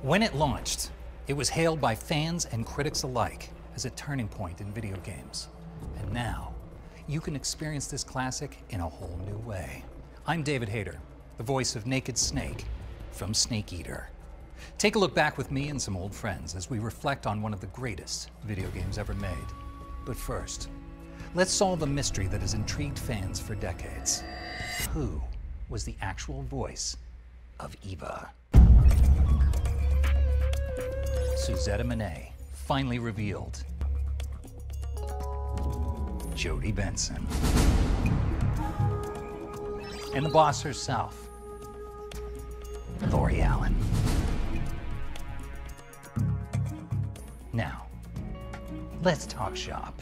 When it launched, it was hailed by fans and critics alike as a turning point in video games. And now, you can experience this classic in a whole new way. I'm David Hayter, the voice of Naked Snake from Snake Eater. Take a look back with me and some old friends as we reflect on one of the greatest video games ever made. But first, let's solve a mystery that has intrigued fans for decades. Who was the actual voice of Eva? Suzette Monet, finally revealed. Jodie Benson. And the boss herself, Lori Allen. Now, let's talk shop.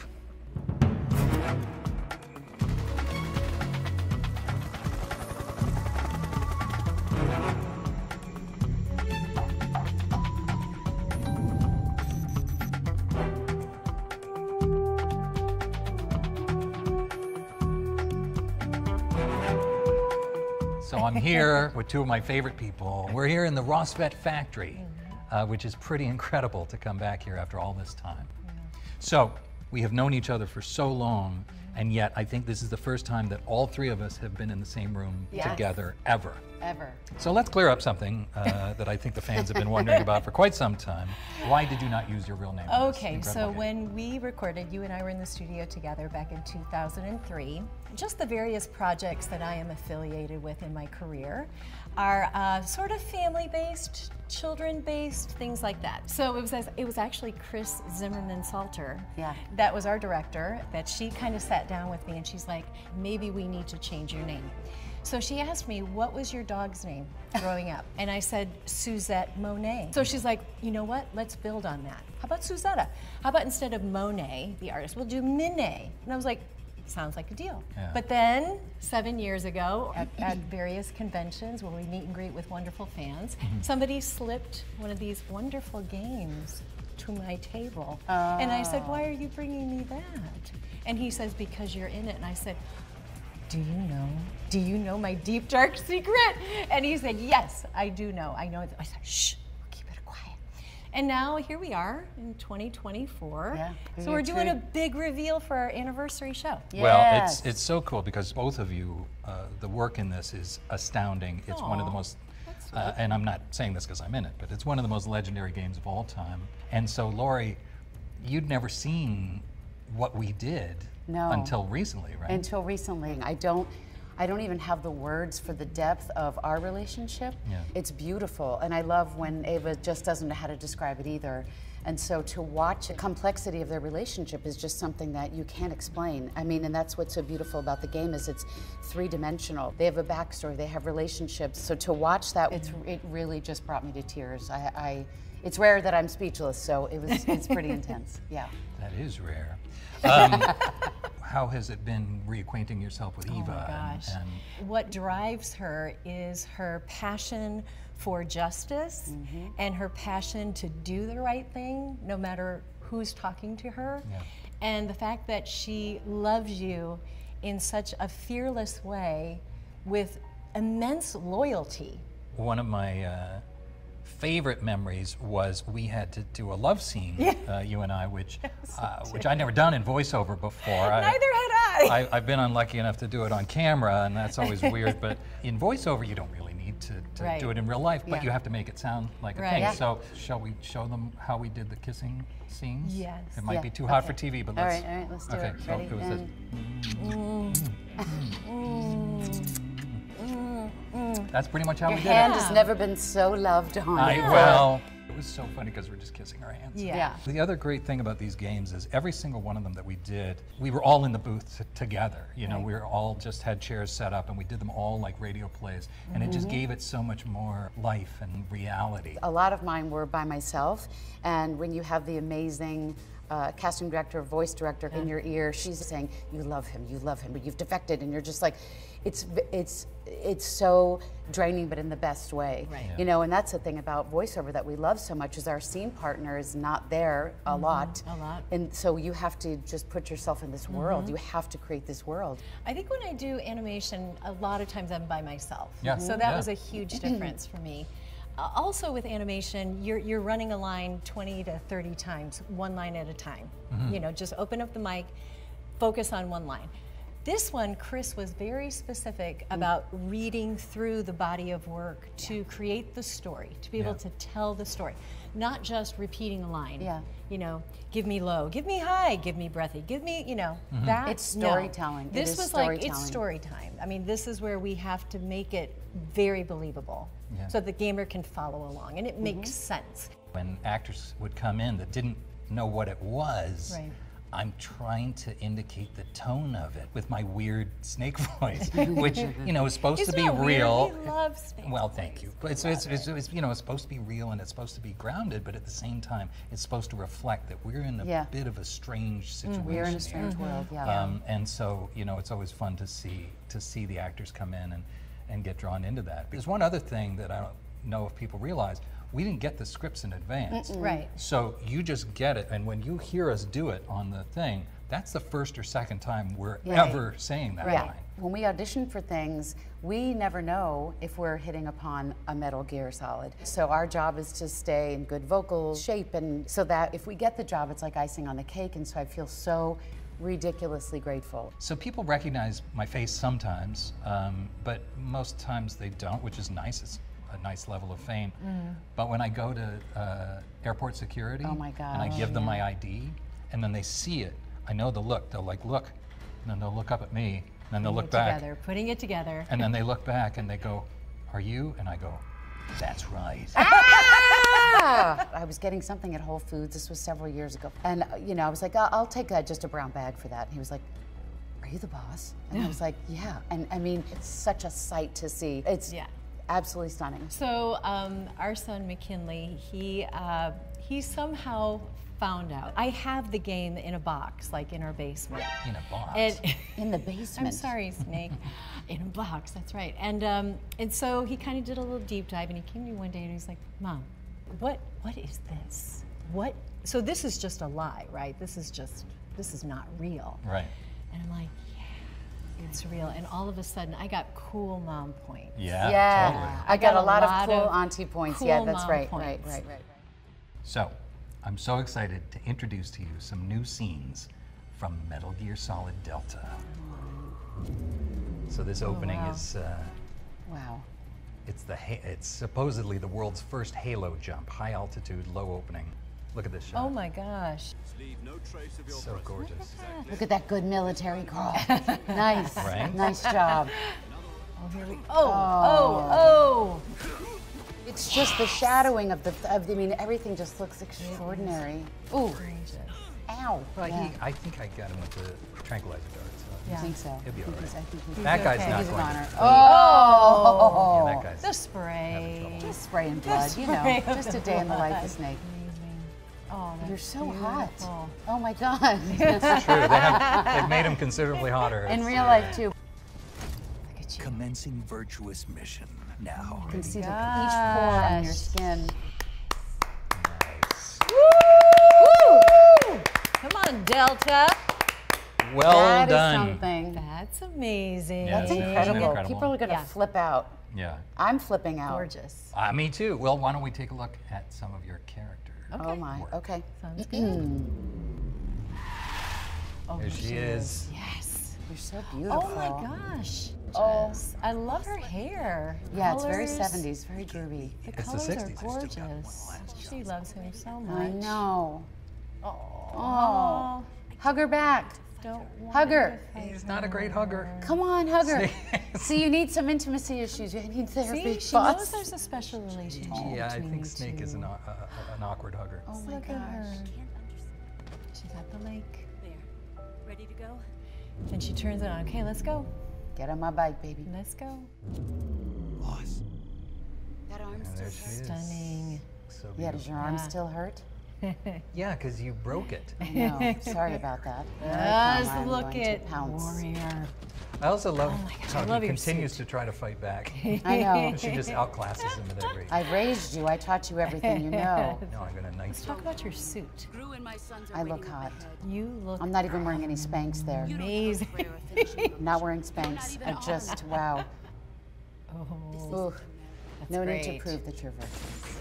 So I'm here with two of my favorite people. We're here in the Rosvet factory, which is pretty incredible to come back here after all this time. So we have known each other for so long, and yet I think this is the first time that all three of us have been in the same room together ever. Ever. So let's clear up something that I think the fans have been wondering about for quite some time. Why did you not use your real name? Okay, so when we recorded, you and I were in the studio together back in 2003. Just the various projects that I am affiliated with in my career are sort of family-based, children-based, things like that. So it was actually Chris Zimmerman Salter. Yeah. That was our director, that she kind of sat down with me and she's like, maybe we need to change your name. So she asked me, what was your dog's name growing up? And I said, Suzette Monet. So she's like, you know what? Let's build on that. How about Suzetta? How about instead of Monet, the artist, we'll do Minet? And I was like, sounds like a deal. Yeah. But then, 7 years ago, at various conventions where we meet and greet with wonderful fans, somebody slipped one of these wonderful games to my table. And I said, why are you bringing me that? And he says, because you're in it. And I said, do you know? Do you know my deep, dark secret? And he said, yes, I do know. I know. I said, shh, keep it quiet. And now here we are in 2024. Yeah, so we're doing a big reveal for our anniversary show. Yes. Well, it's so cool because both of you, the work in this is astounding. It's one of the most, and I'm not saying this because I'm in it, but it's one of the most legendary games of all time. And so, Lori, you'd never seen what we did. No. Until recently, right? Until recently. I don't even have the words for the depth of our relationship. Yeah. It's beautiful, and I love when Ava just doesn't know how to describe it either. And so to watch the complexity of their relationship is just something that you can't explain. I mean, and that's what's so beautiful about the game is it's three-dimensional. They have a backstory, they have relationships. So to watch that, it really just brought me to tears. It's rare that I'm speechless, so it's pretty intense, yeah. That is rare. How has it been reacquainting yourself with Eva? Oh my gosh. And what drives her is her passion for justice and her passion to do the right thing, no matter who's talking to her. Yeah. And the fact that she loves you in such a fearless way with immense loyalty. one of my favorite memories was we had to do a love scene, you and I, which I'd never done in voiceover before. Neither had I. I've been unlucky enough to do it on camera, and that's always weird, but in voiceover you don't really need to do it in real life, but you have to make it sound like a thing. So shall we show them how we did the kissing scenes? Yes. It might be too hot for TV, but let's... All right, let's do it. So Ready? it was that's pretty much how we did it. Your hand has never been so loved on. Well, it was so funny because we're just kissing our hands. Yeah. The other great thing about these games is every single one of them that we did, we were all in the booth together. You know, we were all just had chairs set up and we did them all like radio plays. And it just gave it so much more life and reality. A lot of mine were by myself, and when you have the amazing casting director, voice director in your ear, she's saying, you love him, but you've defected, and you're just like, it's so draining, but in the best way. You know, and that's the thing about voiceover that we love so much is our scene partner is not there a lot. And so you have to just put yourself in this world. You have to create this world. I think when I do animation, a lot of times I'm by myself. Yeah. So that was a huge difference for me. Also with animation, you're running a line 20 to 30 times, one line at a time. You know, just open up the mic, focus on one line. This one, Chris was very specific about reading through the body of work to create the story, to be able to tell the story, not just repeating a line. You know, give me low, give me high, give me breathy, give me, you know, that. It's storytelling. No. This was like, it's story time. I mean, this is where we have to make it very believable so the gamer can follow along, and it makes sense. When actors would come in that didn't know what it was, I'm trying to indicate the tone of it with my weird snake voice, which, you know, is supposed to be real. He loves snakes. Well, thank you. But it's you know, it's supposed to be real and it's supposed to be grounded, but at the same time, it's supposed to reflect that we're in a bit of a strange situation. We're in a strange world, and so, you know, it's always fun to see the actors come in and get drawn into that. There's one other thing that I don't know if people realize. We didn't get the scripts in advance. Right. So you just get it, and when you hear us do it on the thing, that's the first or second time we're ever saying that line. When we audition for things, we never know if we're hitting upon a Metal Gear Solid. So our job is to stay in good vocal shape, and so that if we get the job, it's like icing on the cake, and so I feel so ridiculously grateful. So people recognize my face sometimes, but most times they don't, which is nice. It's a nice level of fame. But when I go to airport security and I give them my ID and then they see it, I know the look. They'll like look, and then they'll look up at me, and then they'll look back. Putting it together. And then they look back and they go, "Are you?" And I go, "That's right." I was getting something at Whole Foods. This was several years ago, and you know, I was like, "I'll take just a brown bag for that." And he was like, "Are you the boss?" And I was like, "Yeah." And I mean, it's such a sight to see. It's absolutely stunning. So our son McKinley, he somehow found out. I have the game in a box, like in our basement. In a box? In the basement? I'm sorry, Snake. In a box, that's right. And so he kind of did a little deep dive, and he came to me one day and he's like, "Mom, what is this? What?" So this is just a lie, right? This is not real. Right. And I'm like, it's real, and all of a sudden I got cool mom points. Yeah, totally. I got a lot of cool auntie points. Cool that's right, points. right. So, I'm so excited to introduce to you some new scenes from Metal Gear Solid Delta. So this opening is wow. It's supposedly the world's first Halo jump, high altitude, low opening. Look at this shot. Oh my gosh. So gorgeous. Look at that good military crawl. Nice. Right? Nice job. Oh, here we Oh. It's just the shadowing of I mean, everything just looks extraordinary. Ooh. Ow. Well, I think I got him with the tranquilizer darts. I think so. He'll be all right. I think he's That guy's not he's a going goner. to. Oh. Yeah, that guy's The spray. Just spray and blood, you know. Just a day in the life of Snake. Oh, You're so hot. beautiful. Oh my God. It's true. They've made him considerably hotter. In real life too. Look at you. Commencing virtuous mission now. You can see each pore on your skin. Nice. Woo! Come on, Delta. Well That is done. something. That's amazing. Yeah, That's it's incredible. incredible. People are going to flip out. Yeah. I'm flipping out. Gorgeous. Me too. Well, why don't we take a look at some of your characters? Oh my. Okay. Sounds good. There she is. Yes. You're so beautiful. Oh my gosh. Oh. Jess, I love her hair. Yeah, it's very Colors. 70s, very groovy. The It's the colors 60s. are I still got gorgeous. She loves him so much. I know. Oh. Oh. Hug her back. Don't want Hug her. to fight He's not a great hugger. Come on, hug her. See, you need some intimacy issues. You need therapy. See, she boss. knows there's a special relationship Yeah, I between think you Snake two. is an awkward hugger. Oh my Look at her. gosh. She's at the lake. There. Ready to go? And she turns it on. Okay, let's go. Get on my bike, baby. Let's go. Boss. That arm And still there she hurts. is. Stunning. So Yeah, does beautiful. your arm Yeah. still hurt? Yeah, because you broke it. I know. Sorry about that. Just I'm look going to at pounce. Warrior. I also love my gosh, how I love he your continues suit. to try to fight back. I know. She just outclasses him at every. I've raised you. I taught you everything you know. No, I'm gonna knife you. Talk about your suit. Gru and my sons are I waiting look up hot. ahead. You look I'm not even wearing any Spanx there. You don't have a amazing. prayer or finishing I'm not wearing Spanx. even I just, wow. Oh. Ooh. No need to great. prove that you're virtuous.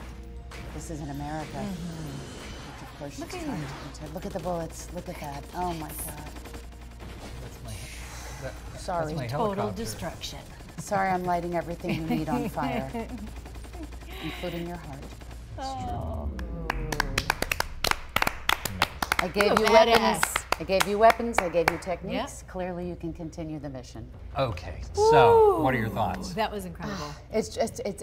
This is in America. Which of course Look she's at trying you. to look at the bullets. Look at that. Oh my God. That's my, Sorry. That's my Total helicopter. destruction. Sorry, I'm lighting everything you need on fire, including your heart. Oh. I gave you You're weapons. badass. I gave you weapons. I gave you techniques. Clearly, you can continue the mission. Okay, so what are your thoughts? That was incredible. It's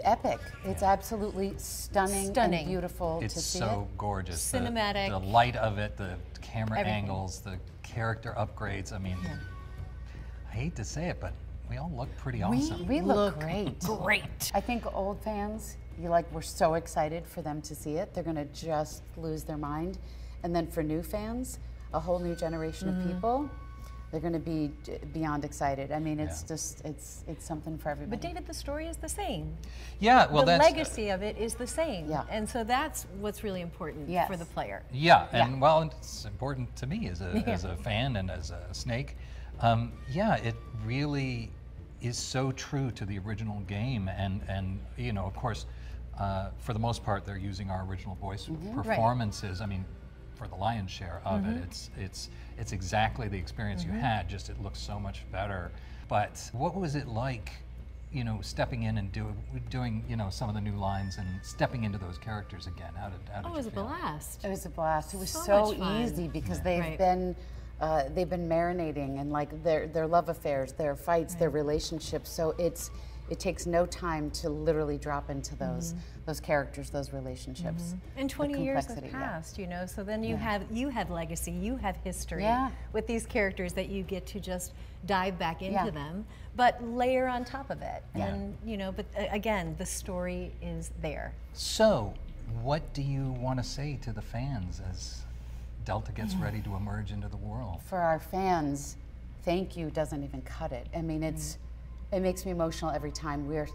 epic. It's absolutely stunning, Stunning. and beautiful It's to see so gorgeous. The- Cinematic. The light of it, the camera Everything. angles, the character upgrades. I mean, I hate to say it, but we all look pretty awesome. We look great. Great. I think old fans, we're so excited for them to see it. They're going to just lose their mind. And then for new fans, a whole new generation of people, they're going to be beyond excited. I mean, it's just, it's something for everybody. But David, the story is the same. Yeah, well, The that's legacy of it is the same. Yeah. And so that's what's really important Yes. for the player. Yeah, and Yeah. well, it's important to me as a fan and as a snake. Yeah, it really is so true to the original game, and you know, of course, for the most part, they're using our original voice performances. I mean, for the lion's share of it, it's exactly the experience you had. Just it looks so much better. But what was it like, you know, stepping in and doing you know some of the new lines and stepping into those characters again? How did Oh, it you was a feel? blast. It was a blast. It was So so much fun. easy because Right. they've been marinating and like their love affairs, their fights, their relationships. So it takes no time to literally drop into those characters, those relationships. And The 20 years have complexity, yeah. passed, you know, so then you have legacy, you have history Yeah. with these characters that you get to just dive back into Yeah. them, but layer on top of it. Yeah. And, you know, but again, the story is there. So, what do you want to say to the fans as Delta gets ready to emerge into the world? For our fans, thank you doesn't even cut it. I mean, it makes me emotional every time. We're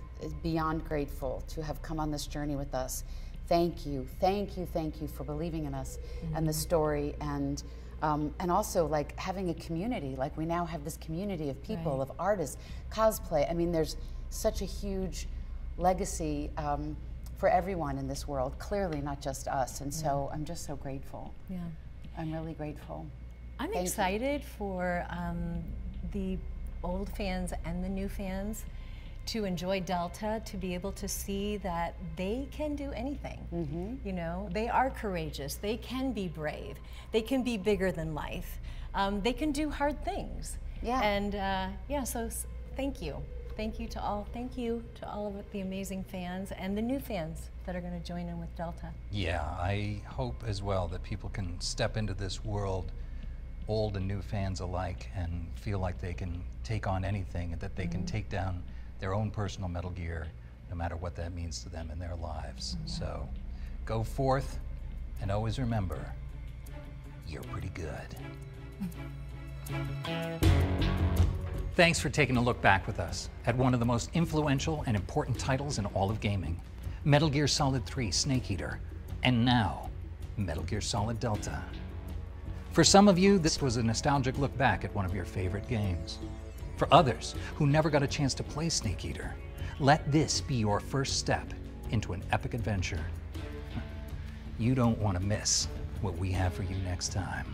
beyond grateful to have come on this journey with us. Thank you, thank you, thank you for believing in us and the story, and also like having a community. Like we now have this community of people, of artists, cosplay. I mean, there's such a huge legacy for everyone in this world. Clearly, not just us. And so I'm just so grateful. Yeah. I'm really grateful. I'm Thank you. excited for the old fans and the new fans to enjoy Delta, to be able to see that they can do anything. You know, they are courageous, they can be brave, they can be bigger than life, they can do hard things. Yeah. And yeah, so thank you. Thank you to all of the amazing fans and the new fans that are going to join in with Delta. Yeah, I hope as well that people can step into this world, old and new fans alike, and feel like they can take on anything, and that they can take down their own personal Metal Gear, no matter what that means to them in their lives. So, go forth, and always remember, you're pretty good. Thanks for taking a look back with us at one of the most influential and important titles in all of gaming, Metal Gear Solid 3 Snake Eater, and now, Metal Gear Solid Delta. For some of you, this was a nostalgic look back at one of your favorite games. For others who never got a chance to play Snake Eater, let this be your first step into an epic adventure. You don't want to miss what we have for you next time.